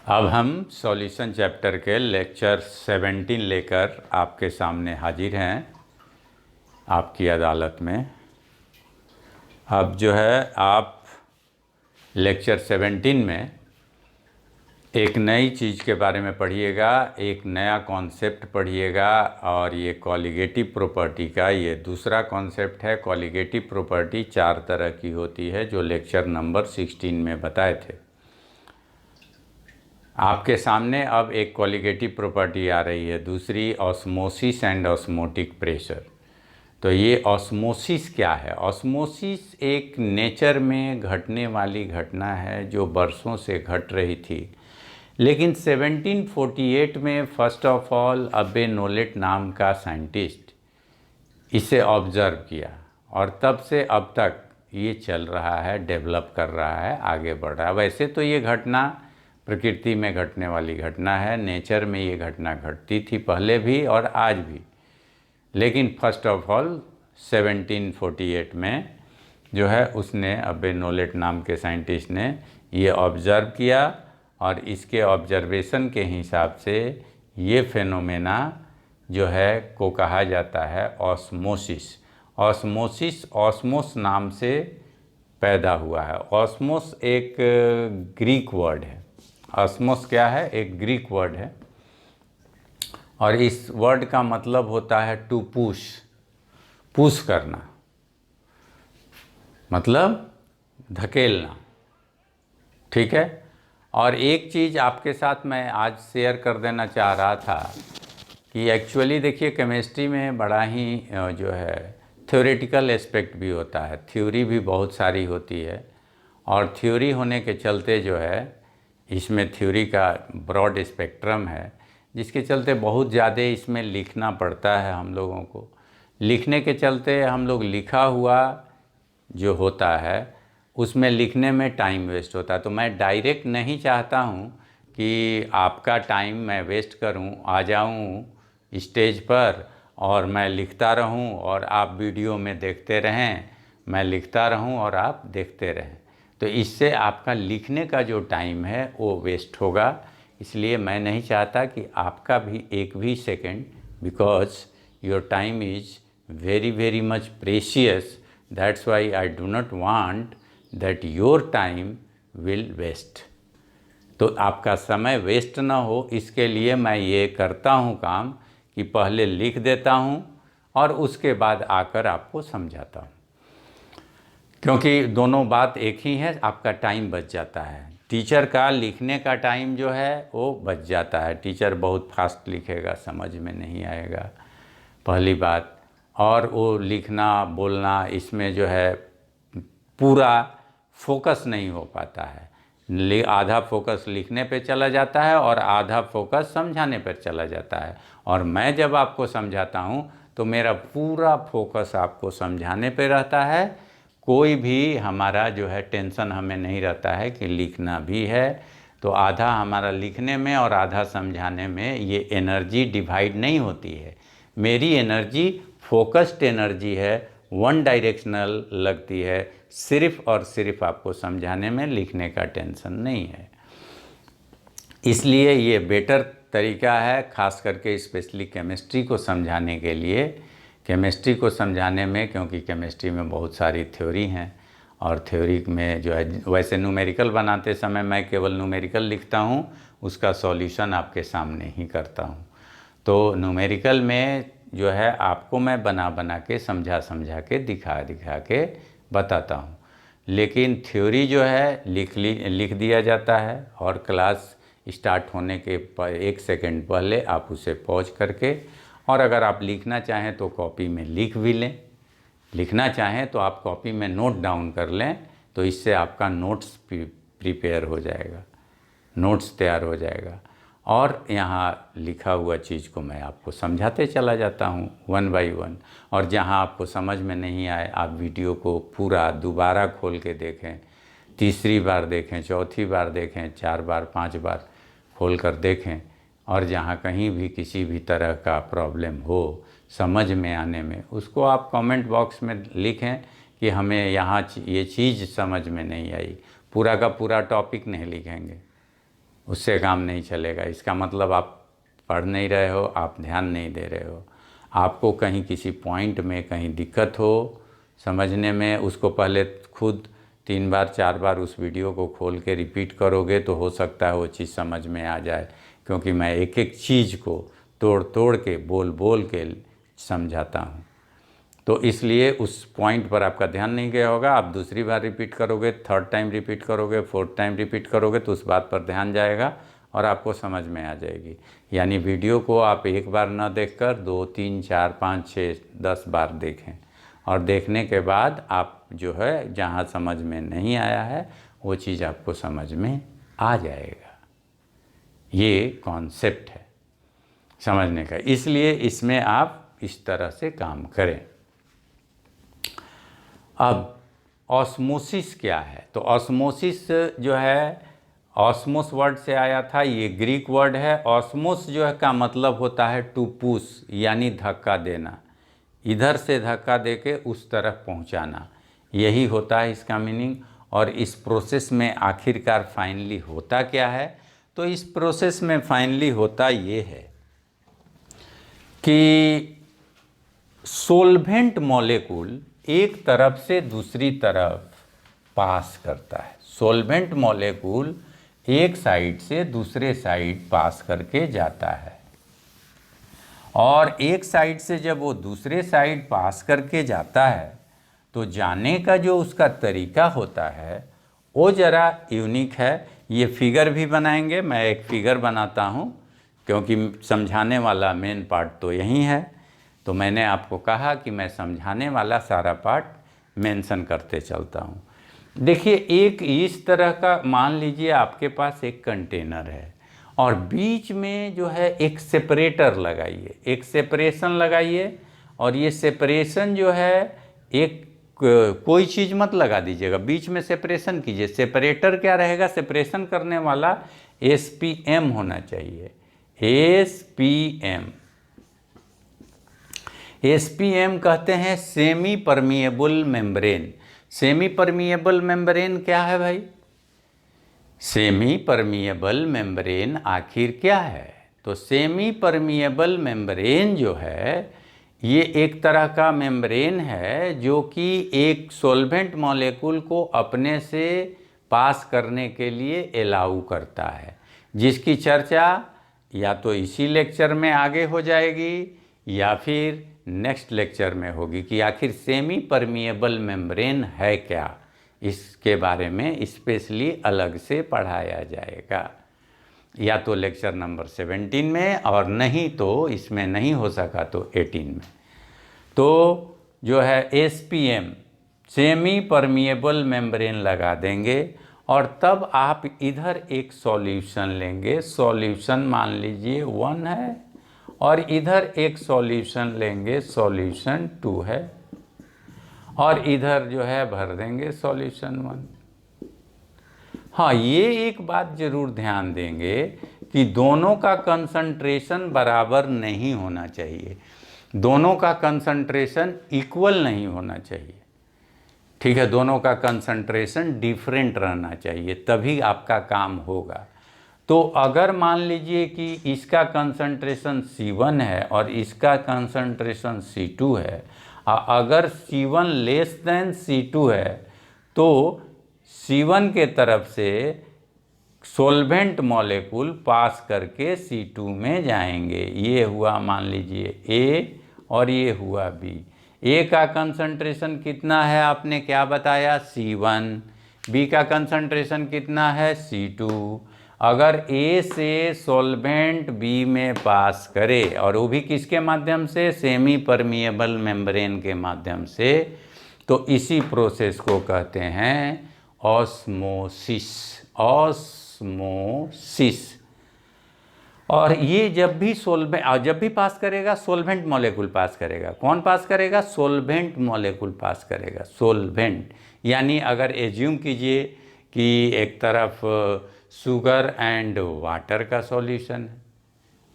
अब हम solution chapter के लेक्चर 17 लेकर आपके सामने हाजिर हैं आपकी अदालत में। अब जो है आप लेक्चर 17 में एक नई चीज़ के बारे में पढ़िएगा, एक नया कॉन्सेप्ट पढ़िएगा और ये कॉलिगेटिव प्रॉपर्टी का ये दूसरा कॉन्सेप्ट है। कॉलिगेटिव प्रॉपर्टी 4 तरह की होती है जो लेक्चर नंबर 16 में बताए थे। आपके सामने अब एक कॉलिगेटिव प्रॉपर्टी आ रही है, दूसरी ऑस्मोसिस एंड ऑस्मोटिक प्रेशर। तो ये ऑस्मोसिस क्या है? ऑस्मोसिस एक नेचर में घटने वाली घटना है जो बरसों से घट रही थी, लेकिन 1748 में फर्स्ट ऑफ ऑल अबे नोलेट नाम का साइंटिस्ट इसे ऑब्ज़र्व किया और तब से अब तक ये चल रहा है, डेवलप कर रहा है, आगे बढ़ रहा है। वैसे तो ये घटना प्रकृति में घटने वाली घटना है, नेचर में ये घटना घटती थी पहले भी और आज भी, लेकिन फर्स्ट ऑफ ऑल 1748 में जो है उसने अबे नोलेट नाम के साइंटिस्ट ने ये ऑब्ज़र्व किया और इसके ऑब्जर्वेशन के हिसाब से ये फेनोमेना जो है को कहा जाता है ऑस्मोसिस। ऑस्मोसिस ऑस्मोस नाम से पैदा हुआ है। ऑस्मोस एक ग्रीक वर्ड है। ऑस्मोस क्या है? एक ग्रीक वर्ड है और इस वर्ड का मतलब होता है टू पुश, पुश करना, मतलब धकेलना। ठीक है। और एक चीज़ आपके साथ मैं आज शेयर कर देना चाह रहा था कि एक्चुअली देखिए केमिस्ट्री में बड़ा ही जो है थ्योरेटिकल एस्पेक्ट भी होता है, थ्योरी भी बहुत सारी होती है और थ्योरी होने के चलते जो है इसमें थ्योरी का ब्रॉड स्पेक्ट्रम है, जिसके चलते बहुत ज़्यादा इसमें लिखना पड़ता है हम लोगों को। लिखने के चलते हम लोग लिखा हुआ जो होता है उसमें लिखने में टाइम वेस्ट होता है। तो मैं डायरेक्ट नहीं चाहता हूँ कि आपका टाइम मैं वेस्ट करूँ, आ जाऊँ स्टेज पर और मैं लिखता रहूँ और आप वीडियो में देखते रहें, मैं लिखता रहूँ और आप देखते रहें। तो इससे आपका लिखने का जो टाइम है वो वेस्ट होगा। इसलिए मैं नहीं चाहता कि आपका भी एक भी second, because your time is very very much precious, that's why I do not want that your time will waste. तो आपका समय वेस्ट ना हो, इसके लिए मैं ये करता हूँ काम कि पहले लिख देता हूँ और उसके बाद आकर आपको समझाता हूँ, क्योंकि दोनों बात एक ही है। आपका टाइम बच जाता है, टीचर का लिखने का टाइम जो है वो बच जाता है। टीचर बहुत फास्ट लिखेगा, समझ में नहीं आएगा पहली बात, और वो लिखना बोलना इसमें जो है पूरा फोकस नहीं हो पाता है। आधा फोकस लिखने पे चला जाता है और आधा फोकस समझाने पर चला जाता है। और मैं जब आपको समझाता हूँ तो मेरा पूरा फोकस आपको समझाने पे रहता है। कोई भी हमारा जो है टेंशन हमें नहीं रहता है कि लिखना भी है, तो आधा हमारा लिखने में और आधा समझाने में ये एनर्जी डिवाइड नहीं होती है। मेरी एनर्जी फोकस्ड एनर्जी है, वन डायरेक्शनल लगती है, सिर्फ और सिर्फ आपको समझाने में, लिखने का टेंशन नहीं है। इसलिए ये बेटर तरीका है, खास करके स्पेशली केमिस्ट्री को समझाने के लिए। केमिस्ट्री को समझाने में, क्योंकि केमिस्ट्री में बहुत सारी थ्योरी हैं और थ्योरी में जो है, वैसे न्यूमेरिकल बनाते समय मैं केवल न्यूमेरिकल लिखता हूँ, उसका सॉल्यूशन आपके सामने ही करता हूँ। तो न्यूमेरिकल में जो है आपको मैं बना बना के समझा के दिखा के बताता हूँ, लेकिन थ्योरी जो है लिख दिया जाता है और क्लास स्टार्ट होने के 1 सेकंड पहले आप उसे पॉज करके, और अगर आप लिखना चाहें तो कॉपी में लिख भी लें, लिखना चाहें तो आप कॉपी में नोट डाउन कर लें, तो इससे आपका नोट्स प्रिपेयर हो जाएगा, नोट्स तैयार हो जाएगा। और यहाँ लिखा हुआ चीज़ को मैं आपको समझाते चला जाता हूँ वन बाय वन। और जहाँ आपको समझ में नहीं आए, आप वीडियो को पूरा दोबारा खोल के देखें, तीसरी बार देखें, चौथी बार देखें, 4 बार 5 बार खोल कर देखें। और जहाँ कहीं भी किसी भी तरह का प्रॉब्लम हो समझ में आने में, उसको आप कमेंट बॉक्स में लिखें कि हमें यहाँ ये चीज़ समझ में नहीं आई। पूरा का पूरा टॉपिक नहीं लिखेंगे, उससे काम नहीं चलेगा। इसका मतलब आप पढ़ नहीं रहे हो, आप ध्यान नहीं दे रहे हो। आपको कहीं किसी पॉइंट में कहीं दिक्कत हो समझने में, उसको पहले खुद 3 बार 4 बार उस वीडियो को खोल के रिपीट करोगे तो हो सकता है वो चीज़ समझ में आ जाए, क्योंकि मैं एक एक चीज़ को तोड़ तोड़ के बोल बोल के समझाता हूँ। तो इसलिए उस पॉइंट पर आपका ध्यान नहीं गया होगा। आप दूसरी बार रिपीट करोगे, 3rd टाइम रिपीट करोगे, 4th टाइम रिपीट करोगे तो उस बात पर ध्यान जाएगा और आपको समझ में आ जाएगी। यानी वीडियो को आप एक बार ना देखकर 2, 3, 4, 5, 6, 10 बार देखें, और देखने के बाद आप जो है जहाँ समझ में नहीं आया है वो चीज़ आपको समझ में आ जाएगा। ये कॉन्सेप्ट है समझने का, इसलिए इसमें आप इस तरह से काम करें। अब ऑस्मोसिस क्या है? तो ऑस्मोसिस जो है, ऑस्मोस वर्ड से आया था, ये ग्रीक वर्ड है। ऑस्मोस जो है का मतलब होता है टू पुश, यानी धक्का देना, इधर से धक्का देके उस तरफ पहुंचाना, यही होता है इसका मीनिंग। और इस प्रोसेस में आखिरकार फाइनली होता क्या है? तो इस प्रोसेस में फाइनली होता ये है कि सोल्वेंट मॉलिक्यूल एक तरफ से दूसरी तरफ पास करता है। सोल्वेंट मॉलिक्यूल एक साइड से दूसरे साइड पास करके जाता है, और एक साइड से जब वो दूसरे साइड पास करके जाता है तो जाने का जो उसका तरीका होता है वो ज़रा यूनिक है। ये फिगर भी बनाएंगे, मैं एक फिगर बनाता हूँ क्योंकि समझाने वाला मेन पार्ट तो यही है। तो मैंने आपको कहा कि मैं समझाने वाला सारा पार्ट मेंशन करते चलता हूँ। देखिए, एक इस तरह का मान लीजिए आपके पास एक कंटेनर है और बीच में जो है एक सेपरेटर लगाइए, एक सेपरेशन लगाइए। और ये सेपरेशन जो है, एक कोई चीज़ मत लगा दीजिएगा, बीच में सेपरेशन कीजिए। सेपरेटर क्या रहेगा? सेपरेशन करने वाला SPM होना चाहिए, SPM। SPM कहते हैं semi permeable membrane. Semi permeable membrane क्या है भाई? सेमी परमिएबल मेम्ब्रेन आखिर क्या है? तो सेमी परमिएबल मेम्ब्रेन जो है ये एक तरह का मेम्ब्रेन है जो कि एक सॉल्वेंट मॉलिक्यूल को अपने से पास करने के लिए अलाउ करता है, जिसकी चर्चा या तो इसी लेक्चर में आगे हो जाएगी या फिर नेक्स्ट लेक्चर में होगी कि आखिर सेमी परमिएबल मेम्ब्रेन है क्या। इसके बारे में स्पेशली अलग से पढ़ाया जाएगा, या तो लेक्चर नंबर 17 में, और नहीं तो इसमें नहीं हो सका तो 18 में। तो जो है SPM सेमी परमिएबल मेम्ब्रेन लगा देंगे और तब आप इधर एक सॉल्यूशन लेंगे। सॉल्यूशन मान लीजिए 1 है और इधर एक सॉल्यूशन लेंगे, सॉल्यूशन 2 है, और इधर जो है भर देंगे सॉल्यूशन 1। हाँ, ये एक बात ज़रूर ध्यान देंगे कि दोनों का कंसंट्रेशन बराबर नहीं होना चाहिए, दोनों का कंसंट्रेशन इक्वल नहीं होना चाहिए, ठीक है। दोनों का कंसंट्रेशन डिफरेंट रहना चाहिए, तभी आपका काम होगा। तो अगर मान लीजिए कि इसका कंसंट्रेशन C1 है और इसका कंसंट्रेशन C2 है, अगर C1 लेस देन C2 है तो C1 के तरफ से सॉल्वेंट मॉलिक्यूल पास करके C2 में जाएंगे। ये हुआ मान लीजिए A और ये हुआ B। A का कंसंट्रेशन कितना है आपने क्या बताया? C1। B का कंसंट्रेशन कितना है? C2। अगर A से सॉल्वेंट B में पास करे, और वो भी किसके माध्यम से? सेमी परमिएबल मेम्ब्रेन के माध्यम से, तो इसी प्रोसेस को कहते हैं ऑस्मोसिस। ऑस्मोसिस। और ये जब भी पास करेगा सॉल्वेंट मॉलिक्यूल पास करेगा। कौन पास करेगा? सॉल्वेंट मॉलिक्यूल पास करेगा। सॉल्वेंट यानी अगर एज्यूम कीजिए कि एक तरफ शुगर एंड वाटर का सॉल्यूशन है,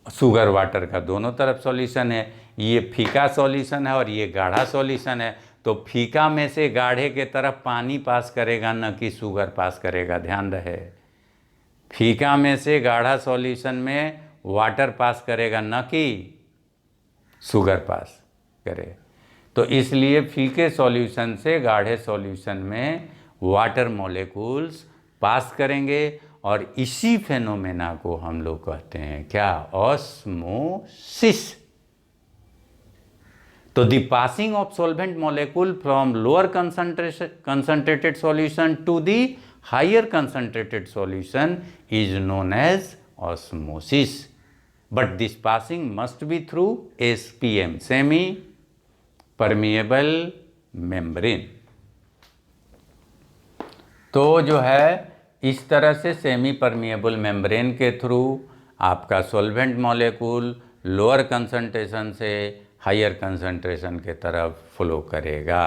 शुगर वाटर का दोनों तरफ सॉल्यूशन है, ये फीका सॉल्यूशन है और ये गाढ़ा सॉल्यूशन है, तो फीका में से गाढ़े के तरफ पानी पास करेगा, न कि शुगर पास करेगा, ध्यान रहे। फीका में से गाढ़ा सॉल्यूशन में वाटर पास करेगा, न कि शुगर पास करे। तो इसलिए फीके सॉल्यूशन से गाढ़े सॉल्यूशन में वाटर मॉलिक्यूल्स पास करेंगे, और इसी फेनोमेना को हम लोग कहते हैं क्या? ऑस्मोसिस। तो the passing of solvent molecule from lower concentrated solution to the higher concentrated solution is known as osmosis. But this passing must be through SPM, semi permeable membrane. तो जो है इस तरह से सेमी परमिएबल मेम्ब्रेन के through आपका solvent molecule lower concentration से higher concentration के तरफ फ्लो करेगा।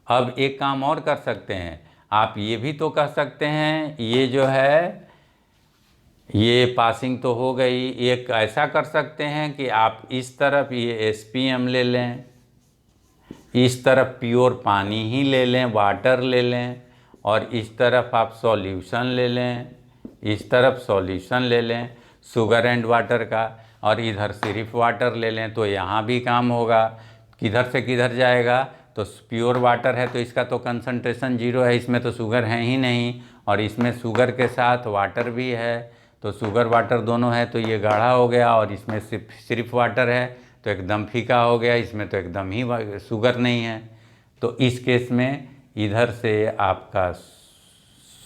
अब एक काम और कर सकते हैं, आप ये भी तो कह सकते हैं, ये जो है ये पासिंग तो हो गई, एक ऐसा कर सकते हैं कि आप इस तरफ ये SPM ले लें, इस तरफ प्योर पानी ही ले लें, वाटर ले लें, और इस तरफ आप सॉल्यूशन ले लें, इस तरफ सॉल्यूशन ले लें शुगर एंड वाटर का, और इधर सिर्फ वाटर ले लें, तो यहाँ भी काम होगा। किधर से किधर जाएगा? तो प्योर वाटर है तो इसका तो कंसंट्रेशन 0 है, इसमें तो शुगर है ही नहीं, और इसमें शुगर के साथ वाटर भी है, तो शुगर वाटर दोनों है तो ये गाढ़ा हो गया, और इसमें सिर्फ वाटर है तो एकदम फीका हो गया, इसमें तो एकदम ही शुगर नहीं है। तो इस केस में इधर से आपका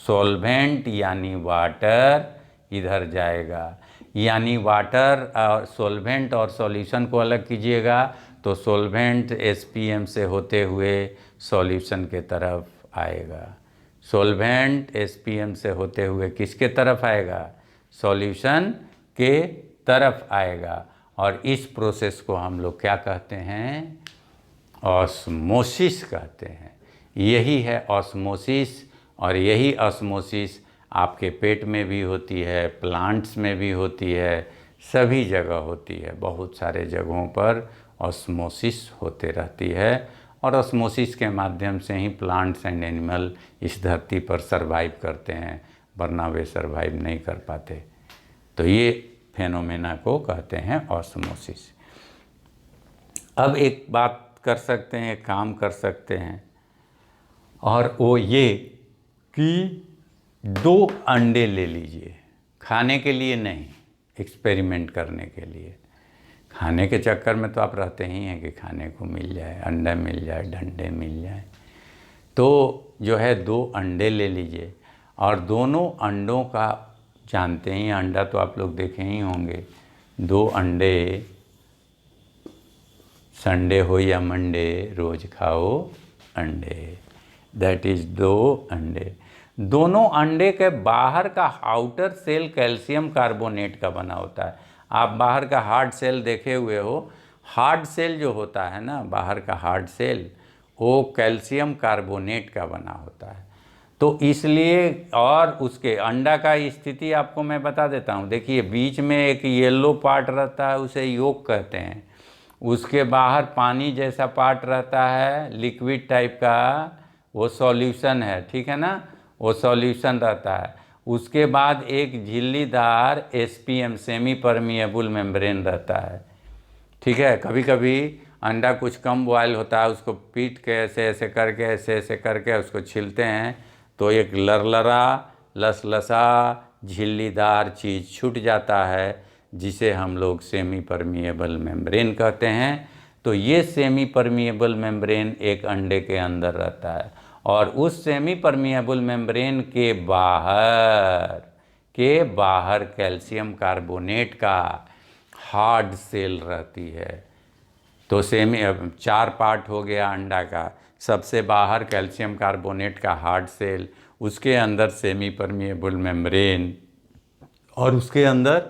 सॉल्वेंट यानी वाटर इधर जाएगा, यानी वाटर और सॉल्वेंट और सॉल्यूशन को अलग कीजिएगा तो सॉल्वेंट SPM से होते हुए सॉल्यूशन के तरफ आएगा, सॉल्वेंट SPM से होते हुए किसके तरफ आएगा? सॉल्यूशन के तरफ आएगा। और इस प्रोसेस को हम लोग क्या कहते हैं? ऑस्मोसिस कहते हैं। यही है ऑस्मोसिस, और यही ऑस्मोसिस आपके पेट में भी होती है, प्लांट्स में भी होती है, सभी जगह होती है, बहुत सारे जगहों पर ऑस्मोसिस होते रहती है, और ऑस्मोसिस के माध्यम से ही प्लांट्स एंड एनिमल इस धरती पर सरवाइव करते हैं, वरना वे सरवाइव नहीं कर पाते। तो ये फेनोमेना को कहते हैं ऑस्मोसिस। अब एक बात कर सकते हैं, एक काम कर सकते हैं, और वो ये कि 2 अंडे ले लीजिए, खाने के लिए नहीं, एक्सपेरिमेंट करने के लिए। खाने के चक्कर में तो आप रहते ही हैं कि खाने को मिल जाए, अंडा मिल जाए, डंडे मिल जाए। तो जो है 2 अंडे ले लीजिए, और दोनों अंडों का जानते ही, अंडा तो आप लोग देखे ही होंगे, 2 अंडे, संडे हो या मंडे रोज़ खाओ अंडे, दैट इज़ 2 अंडे। दोनों अंडे के बाहर का आउटर सेल कैल्शियम कार्बोनेट का बना होता है। आप बाहर का हार्ड सेल देखे हुए हो, हार्ड सेल जो होता है ना, बाहर का हार्ड सेल, वो कैल्शियम कार्बोनेट का बना होता है। तो इसलिए, और उसके अंडा का स्थिति आपको मैं बता देता हूँ। देखिए, बीच में एक येलो पार्ट रहता है, उसे योक कहते हैं। उसके बाहर पानी जैसा पार्ट रहता है, लिक्विड टाइप का, वो सॉल्यूशन है, ठीक है ना, वो सॉल्यूशन रहता है। उसके बाद एक झिल्लीदार SPM, सेमी परमिएबल मेम्ब्रेन रहता है, ठीक है। कभी कभी अंडा कुछ कम बॉयल होता है, उसको पीट के ऐसे ऐसे करके, ऐसे ऐसे करके उसको छीलते हैं, तो एक लरलरा, लसलसा, झिल्लीदार चीज़ छूट जाता है, जिसे हम लोग सेमी परमिएबल मेम्ब्रेन कहते हैं। तो ये सेमी परमिएबल मेम्ब्रेन एक अंडे के अंदर रहता है, और उस सेमी परमिएबल मेम्ब्रेन के बाहर कैल्शियम कार्बोनेट का हार्ड सेल रहती है। तो 4 पार्ट हो गया अंडा का, सबसे बाहर कैल्शियम कार्बोनेट का हार्ड सेल, उसके अंदर सेमी परमिएबल मेम्ब्रेन, और उसके अंदर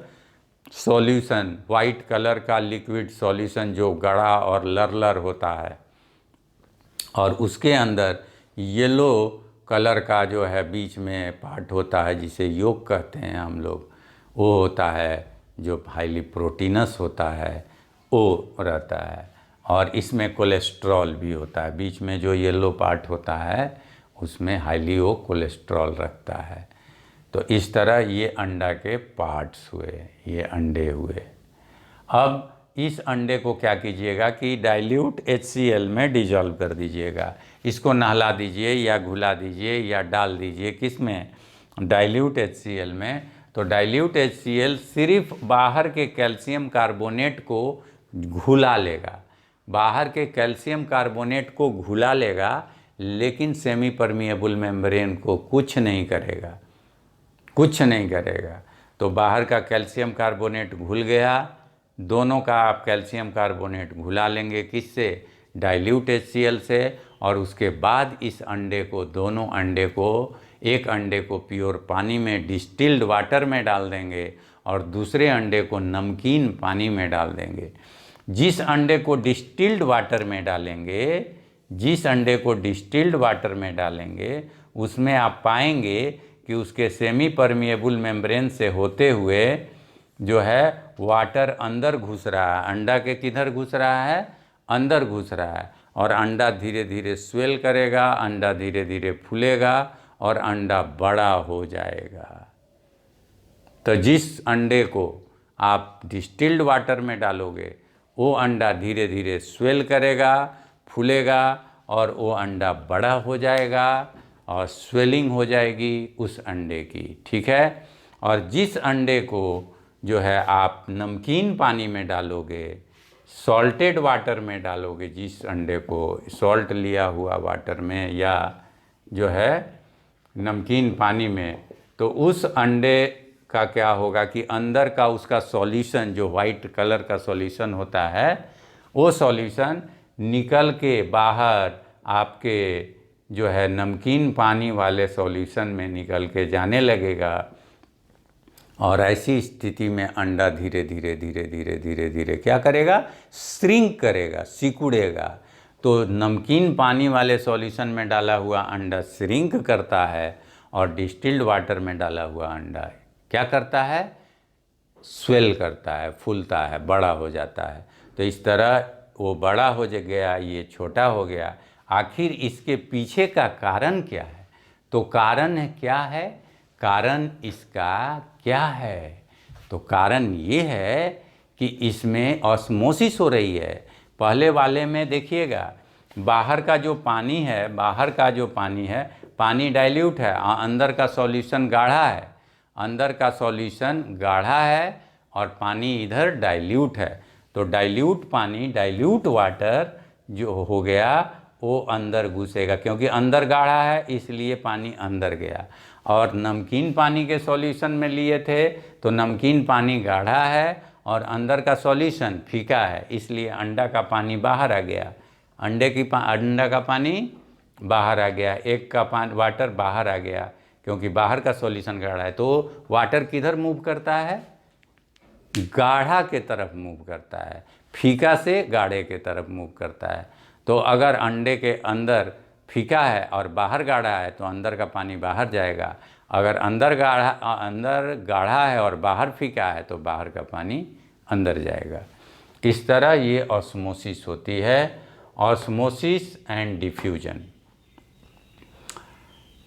सॉल्यूशन, वाइट कलर का लिक्विड सॉल्यूशन जो गड़ा और लरलर होता है, और उसके अंदर येलो कलर का जो है बीच में पार्ट होता है, जिसे योक कहते हैं हम लोग, वो होता है जो हाईली प्रोटीनस होता है, वो रहता है। और इसमें कोलेस्ट्रॉल भी होता है, बीच में जो येलो पार्ट होता है उसमें हाईली वो कोलेस्ट्रॉल रखता है। तो इस तरह ये अंडा के पार्ट्स हुए, ये अंडे हुए। अब इस अंडे को क्या कीजिएगा कि डाइल्यूट HCl में डिजॉल्व कर दीजिएगा। इसको नहला दीजिए या घुला दीजिए या डाल दीजिए किस में, डाइल्यूट HCl में। तो डाइल्यूट HCl सिर्फ बाहर के कैल्शियम कार्बोनेट को घुला लेगा, बाहर के कैल्शियम कार्बोनेट को घुला लेगा, लेकिन सेमी परमिएबल मेम्ब्रेन को कुछ नहीं करेगा, कुछ नहीं करेगा। तो बाहर का कैल्शियम कार्बोनेट घुल गया, दोनों का आप कैल्शियम कार्बोनेट घुला लेंगे किससे, डाइल्यूट HCl से। और उसके बाद इस अंडे को, दोनों अंडे को, एक अंडे को प्योर पानी में डिस्टिल्ड वाटर में डाल देंगे और दूसरे अंडे को नमकीन पानी में डाल देंगे। जिस अंडे को डिस्टिल्ड वाटर में डालेंगे, जिस अंडे को डिस्टिल्ड वाटर में डालेंगे, उसमें आप पाएंगे कि उसके सेमी परमिएबल मेम्ब्रेन से होते हुए जो है वाटर अंदर घुस रहा है। अंडा के किधर घुस रहा है, अंदर घुस रहा है। और अंडा धीरे धीरे स्वेल करेगा, अंडा धीरे धीरे फूलेगा और अंडा बड़ा हो जाएगा। तो जिस अंडे को आप डिस्टिल्ड वाटर में डालोगे, वो अंडा धीरे धीरे स्वेल करेगा, फूलेगा और वो अंडा बड़ा हो जाएगा और स्वेलिंग हो जाएगी उस अंडे की, ठीक है। और जिस अंडे को जो है आप नमकीन पानी में डालोगे, सॉल्टेड वाटर में डालोगे, जिस अंडे को सॉल्ट लिया हुआ वाटर में या जो है नमकीन पानी में, तो उस अंडे का क्या होगा कि अंदर का उसका सॉल्यूशन, जो वाइट कलर का सॉल्यूशन होता है, वो सॉल्यूशन निकल के बाहर आपके जो है नमकीन पानी वाले सॉल्यूशन में निकल के जाने लगेगा। और ऐसी स्थिति में अंडा धीरे धीरे धीरे धीरे धीरे धीरे क्या करेगा, श्रिंक करेगा, सिकुड़ेगा। तो नमकीन पानी वाले सॉल्यूशन में डाला हुआ अंडा श्रिंक करता है और डिस्टिल्ड वाटर में डाला हुआ अंडा क्या करता है, स्वेल करता है, फूलता है, बड़ा हो जाता है। तो इस तरह वो बड़ा हो गया, ये छोटा हो गया। आखिर इसके पीछे का कारण क्या है, तो कारण क्या है, कारण इसका क्या है, तो कारण ये है कि इसमें ऑस्मोसिस हो रही है। पहले वाले में देखिएगा, बाहर का जो पानी है, बाहर का जो पानी है, पानी डाइल्यूट है, अंदर का सॉल्यूशन गाढ़ा है, अंदर का सॉल्यूशन गाढ़ा है और पानी इधर डाइल्यूट है। तो डाइल्यूट पानी, डाइल्यूट वाटर जो हो गया वो अंदर घुसेगा, क्योंकि अंदर गाढ़ा है इसलिए पानी अंदर गया। और नमकीन पानी के सॉल्यूशन में लिए थे तो नमकीन पानी गाढ़ा है और अंदर का सॉल्यूशन फीका है, इसलिए अंडा का पानी बाहर आ गया, अंडा का पानी बाहर आ गया, एक का वाटर बाहर आ गया, क्योंकि बाहर का सॉल्यूशन गाढ़ा है। तो वाटर किधर मूव करता है, गाढ़ा के तरफ मूव करता है, फीका से गाढ़े के तरफ मूव करता है। तो अगर अंडे के अंदर फीका है और बाहर गाढ़ा है तो अंदर का पानी बाहर जाएगा, अगर अंदर गाढ़ा है और बाहर फीका है तो बाहर का पानी अंदर जाएगा। इस तरह ये ऑस्मोसिस होती है। ऑस्मोसिस एंड डिफ्यूजन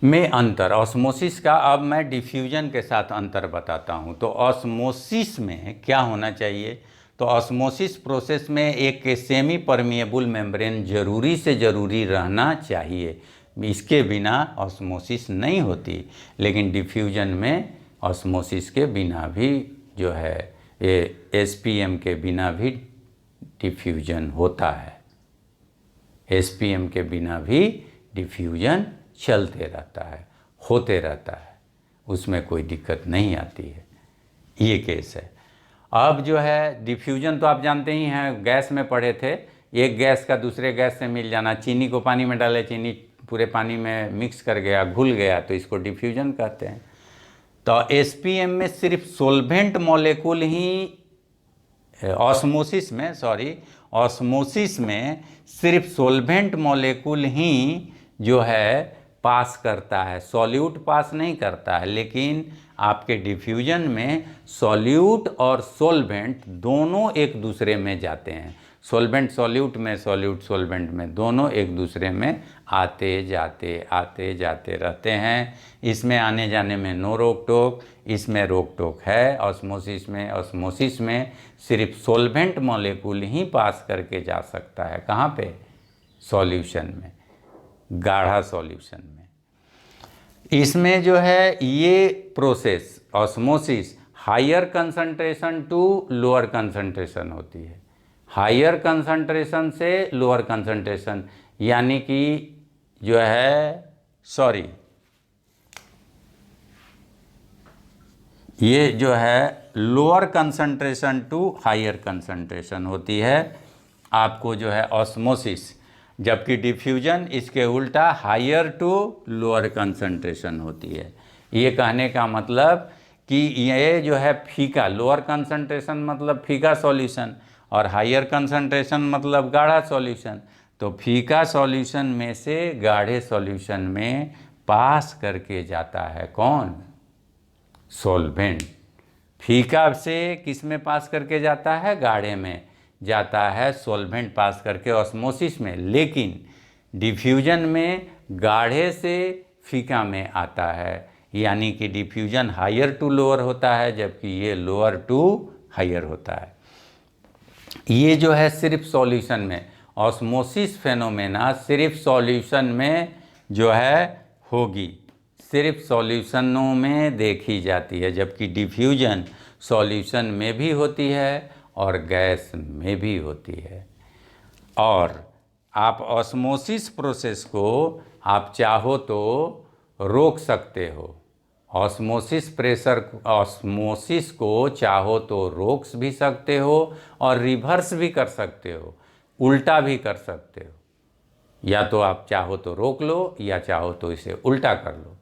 में अंतर, ऑस्मोसिस का अब मैं डिफ्यूजन के साथ अंतर बताता हूँ। तो ऑस्मोसिस में क्या होना चाहिए, तो ऑस्मोसिस प्रोसेस में एक सेमी परमिएबल मेम्ब्रेन जरूरी से ज़रूरी रहना चाहिए, इसके बिना ऑस्मोसिस नहीं होती। लेकिन डिफ्यूजन में ऑस्मोसिस के बिना भी जो है, ये SPM के बिना भी डिफ्यूजन होता है, SPM के बिना भी डिफ्यूजन चलते रहता है, होते रहता है, उसमें कोई दिक्कत नहीं आती है। ये केस है। अब जो है डिफ्यूजन तो आप जानते ही हैं, गैस में पढ़े थे, एक गैस का दूसरे गैस से मिल जाना। चीनी को पानी में डाले, चीनी पूरे पानी में मिक्स कर गया, घुल गया, तो इसको डिफ्यूजन कहते हैं। तो SPM में सिर्फ सोल्वेंट मॉलिक्यूल ही, ऑस्मोसिस में सिर्फ सोल्वेंट मॉलिक्यूल ही जो है पास करता है, सॉल्यूट पास नहीं करता है। लेकिन आपके डिफ्यूजन में सॉल्यूट और सोल्वेंट दोनों एक दूसरे में जाते हैं। सॉल्वेंट सॉल्यूट में, सॉल्यूट सॉल्वेंट में, दोनों एक दूसरे में आते जाते रहते हैं। इसमें आने जाने में नो रोक टोक, इसमें रोक टोक है। ऑस्मोसिस में सिर्फ सॉल्वेंट मॉलिक्यूल ही पास करके जा सकता है। कहाँ पे? सॉल्यूशन में, गाढ़ा सॉल्यूशन में। इसमें जो है ये process osmosis higher concentration to lower concentration होती है। हायर कंसंट्रेशन से लोअर कंसंट्रेशन, यानी कि जो है ये जो है lower concentration to higher concentration होती है आपको जो है ऑस्मोसिस, जबकि डिफ्यूजन इसके उल्टा हायर टू लोअर कंसंट्रेशन होती है। ये कहने का मतलब कि ये जो है फीका, लोअर कंसंट्रेशन मतलब फीका सॉल्यूशन और हायर कंसंट्रेशन मतलब गाढ़ा सॉल्यूशन। तो फीका सॉल्यूशन में से गाढ़े सॉल्यूशन में पास करके जाता है कौन? सॉल्वेंट। फीका से किस में पास करके जाता है? गाढ़े में जाता है सॉल्वेंट पास करके ऑस्मोसिस में। लेकिन डिफ्यूजन में गाढ़े से फीका में आता है, यानी कि डिफ्यूजन हायर टू लोअर होता है, जबकि ये लोअर टू हायर होता है। ये जो है सिर्फ सॉल्यूशन में, ऑस्मोसिस फेनोमेना सिर्फ सॉल्यूशन में जो है होगी, सिर्फ सॉल्यूशनों में देखी जाती है, जबकि डिफ्यूजन सॉल्यूशन में भी होती है और गैस में भी होती है। और आप ऑस्मोसिस प्रोसेस को आप चाहो तो रोक सकते हो। ऑस्मोसिस को चाहो तो रोक भी सकते हो और रिवर्स भी कर सकते हो, उल्टा भी कर सकते हो। या तो आप चाहो तो रोक लो या चाहो तो इसे उल्टा कर लो,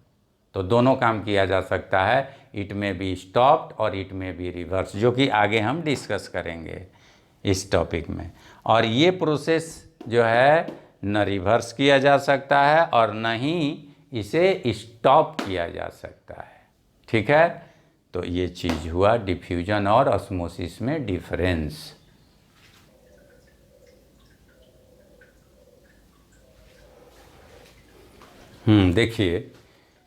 तो दोनों काम किया जा सकता है। इट में बी स्टॉप्ड और इट में बी रिवर्स, जो कि आगे हम डिस्कस करेंगे इस टॉपिक में। और ये प्रोसेस जो है न रिवर्स किया जा सकता है और न ही इसे स्टॉप किया जा सकता है। ठीक है, तो ये चीज़ हुआ डिफ्यूजन और ऑस्मोसिस में डिफरेंस। देखिए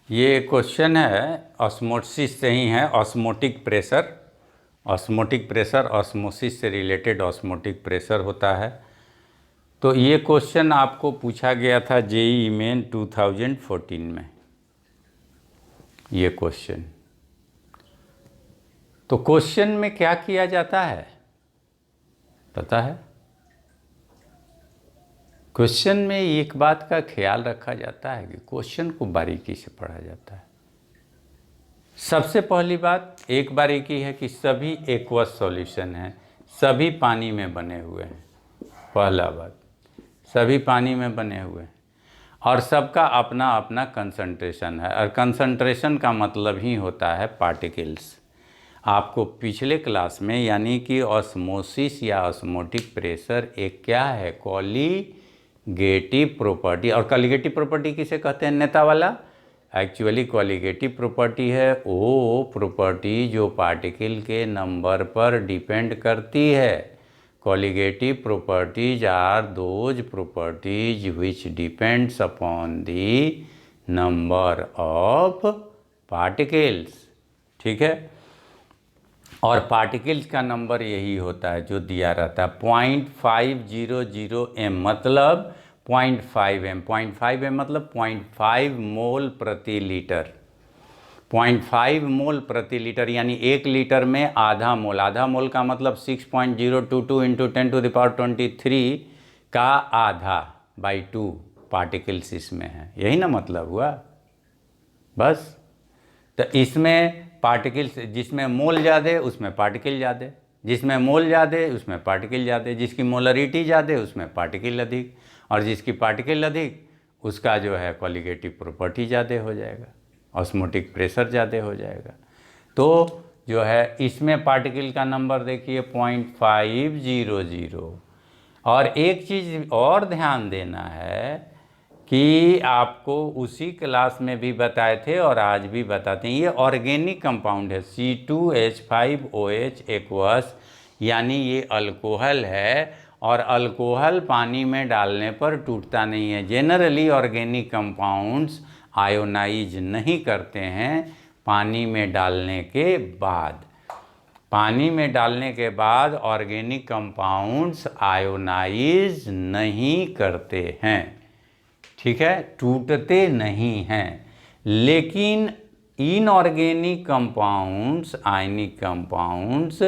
ये क्वेश्चन है ऑस्मोसिस से ही है, osmotic pressure. Osmotic pressure osmosis से रिलेटेड ऑस्मोटिक प्रेशर होता है। तो ये क्वेश्चन आपको पूछा गया था जेईई मेन 2014 में, ये क्वेश्चन। तो क्वेश्चन में क्या किया जाता है पता है? क्वेश्चन में एक बात का ख्याल रखा जाता है कि क्वेश्चन को बारीकी से पढ़ा जाता है। सबसे पहली बात एक बारीकी है कि सभी एक्वस सॉल्यूशन हैं, सभी पानी में बने हुए हैं। पहला बात, सभी पानी में बने हुए हैं और सबका अपना अपना कंसंट्रेशन है। और कंसंट्रेशन का मतलब ही होता है पार्टिकल्स। आपको पिछले क्लास में यानी कि ऑस्मोसिस या ऑस्मोटिक प्रेशर एक क्या है? Colligative property. और कॉलीगेटिव प्रॉपर्टी किसे कहते हैं? नेता वाला। एक्चुअली कॉलीगेटिव प्रॉपर्टी है वो प्रॉपर्टी जो पार्टिकल के नंबर पर डिपेंड करती है। Colligative properties are those properties which depends upon the number of particles. ठीक है, और पार्टिकल्स का नंबर यही होता है जो दिया रहता है 0.500 m, मतलब 0.5 m। 0.5 m मतलब 0.5 मोल प्रति लीटर। 0.5 मोल प्रति लीटर यानी 1 लीटर में आधा मोल। आधा मोल का मतलब 6.022 इंटू 10⁻23 का आधा बाई 2 पार्टिकल्स इसमें है। यही ना मतलब हुआ बस। तो इसमें पार्टिकल्स, जिसमें मोल ज़्यादा उसमें पार्टिकल ज़्यादा, जिसमें मोल ज़्यादा उसमें पार्टिकल ज़्यादा, जिसकी मोलरिटी ज़्यादा उसमें पार्टिकल अधिक, और जिसकी पार्टिकल अधिक उसका जो है कॉलीगेटिव प्रॉपर्टी ज़्यादा हो जाएगा, ऑस्मोटिक प्रेशर ज़्यादा हो जाएगा। तो जो है इसमें पार्टिकल का नंबर देखिए 0.500। और एक चीज़ और ध्यान देना है कि आपको उसी क्लास में भी बताए थे और आज भी बताते हैं, ये ऑर्गेनिक कंपाउंड है C2H5OH एक्वस, यानी ये अल्कोहल है और अल्कोहल पानी में डालने पर टूटता नहीं है। जेनरली ऑर्गेनिक कंपाउंड्स आयोनाइज नहीं करते हैं पानी में डालने के बाद। पानी में डालने के बाद ऑर्गेनिक कंपाउंड्स आयोनाइज नहीं करते हैं, ठीक है, टूटते नहीं हैं। लेकिन इनऑर्गेनिक कंपाउंड्स, आयनिक कंपाउंड्स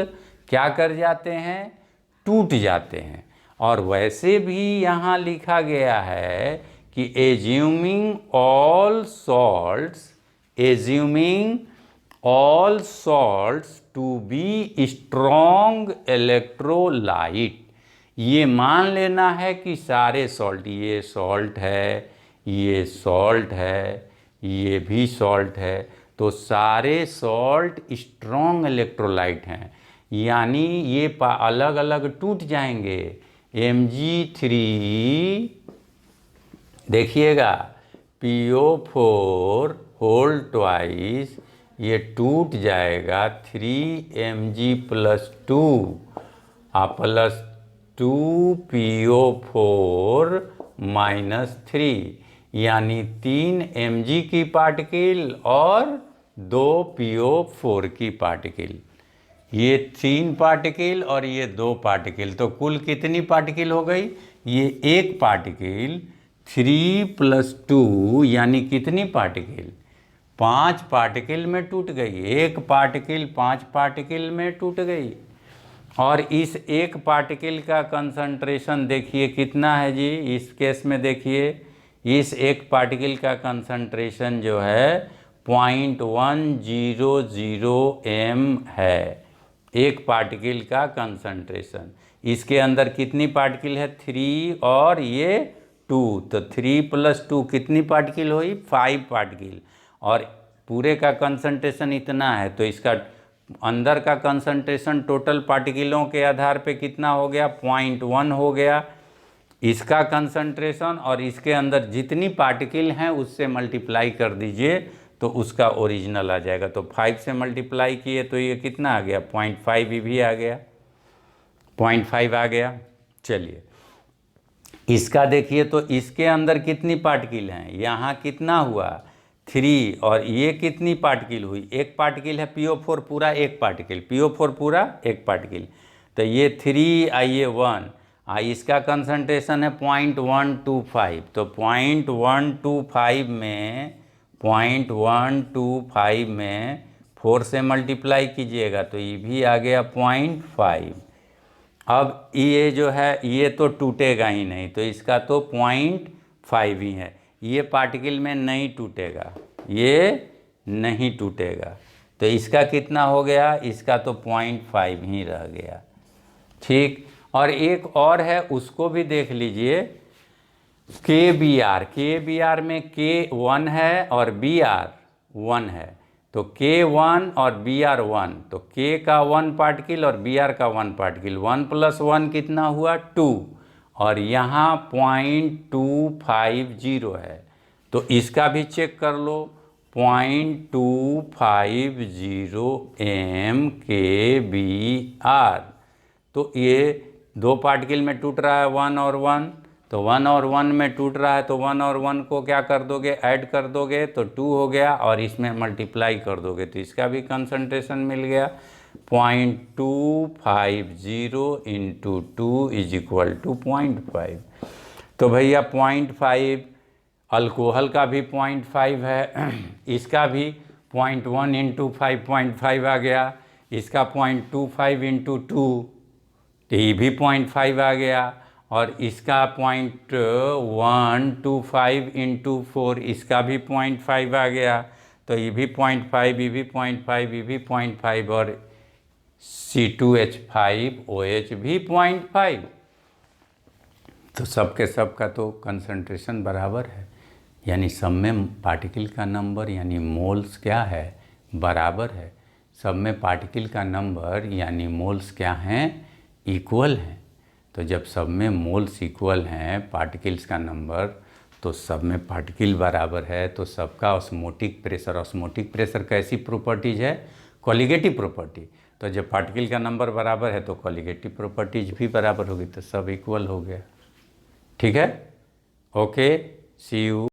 क्या कर जाते हैं, टूट जाते हैं। और वैसे भी यहाँ लिखा गया है कि assuming all salts to be strong electrolyte, ये मान लेना है कि सारे सॉल्ट, ये सॉल्ट है, ये सॉल्ट है, ये भी सॉल्ट है, तो सारे सॉल्ट स्ट्रॉन्ग इलेक्ट्रोलाइट हैं, यानी ये अलग अलग टूट जाएंगे। Mg3 देखिएगा PO4 होल ट्वाइस, ये टूट जाएगा 3Mg+2 प्लस 2PO4 -3, यानी 3 Mg की पार्टिकल और 2 PO4 की पार्टिकल। ये 3 पार्टिकल और ये 2 पार्टिकल, तो कुल कितनी पार्टिकल हो गई, ये एक पार्टिकल 3 + 2 यानी कितनी पार्टिकल, 5 पार्टिकल में टूट गई। एक पार्टिकल 5 पार्टिकल में टूट गई। और इस एक पार्टिकल का कंसंट्रेशन देखिए कितना है जी, इस केस में देखिए इस एक पार्टिकल का कंसंट्रेशन जो है 0.100 m है, एक पार्टिकल का कंसंट्रेशन। इसके अंदर कितनी पार्टिकल है, 3 और ये 2, तो 3 + 2 कितनी पार्टिकल हुई, 5 पार्टिकल। और पूरे का कंसंट्रेशन इतना है, तो इसका अंदर का कंसंट्रेशन टोटल पार्टिकलों के आधार पे कितना हो गया, 0.1 हो गया इसका कंसंट्रेशन। और इसके अंदर जितनी पार्टिकल हैं उससे मल्टीप्लाई कर दीजिए तो उसका ओरिजिनल आ जाएगा। तो 5 से मल्टीप्लाई किए तो ये कितना आ गया, 0.5, ये भी आ गया 0.5 आ गया। चलिए इसका देखिए, तो इसके अंदर कितनी पार्टिकल हैं, यहाँ कितना हुआ 3, और ये कितनी पार्टिकल हुई, एक पार्टिकल है PO4 पूरा एक पार्टिकल, PO4 पूरा एक पार्टिकल। तो ये 3 ये 1, इसका कंसंट्रेशन है 0.125, तो 0.125 में 4 से मल्टीप्लाई कीजिएगा तो ये भी आ गया 0.5। अब ये जो है ये तो टूटेगा ही नहीं, तो इसका तो 0.5 ही है, ये पार्टिकल में नहीं टूटेगा, ये नहीं टूटेगा। तो इसका कितना हो गया, इसका तो 0.5 ही रह गया, ठीक। और एक और है उसको भी देख लीजिए, KBr में K 1 है और Br 1 है, तो K1 और Br 1, तो K का 1 पार्टिकल और Br का 1 पार्टिकल, 1 + 1 कितना हुआ 2, और यहाँ 0.250 है, तो इसका भी चेक कर लो 0.250 mKbr। तो ये 2 पार्टिकल में टूट रहा है 1 और 1, तो 1 और 1 में टूट रहा है, तो 1 और 1 को क्या कर दोगे, ऐड कर दोगे तो 2 हो गया, और इसमें मल्टीप्लाई कर दोगे तो इसका भी कंसंट्रेशन मिल गया 0.250 × 2 = 0.5। तो भैया 0.5 अल्कोहल का भी 0.5 है, इसका भी 0.1 × 5.5 आ गया, इसका 0.25 × 2 तो ये भी 0.5 आ गया, और इसका 0.125 × 4 इसका भी 0.5 आ गया, तो ये भी 0.5, ये भी 0.5, ये भी 0.5, और C2H5OH भी 0.5। तो सबके सब का तो कंसंट्रेशन बराबर है, यानी सब में पार्टिकल का नंबर यानी मोल्स क्या है, बराबर है। सब में पार्टिकल का नंबर यानी मोल्स क्या हैं, इक्वल हैं। तो जब सब में मोल्स इक्वल हैं, पार्टिकल्स का नंबर, तो सब में पार्टिकल बराबर है, तो सबका ऑस्मोटिक प्रेशर कैसी प्रॉपर्टीज है, कोलिगेटिव प्रॉपर्टी। तो तो जब पार्टिकल का नंबर बराबर है तो कॉलिगेटिव प्रॉपर्टीज भी बराबर होगी, तो सब इक्वल हो गया। ठीक है, ओके, सी यू।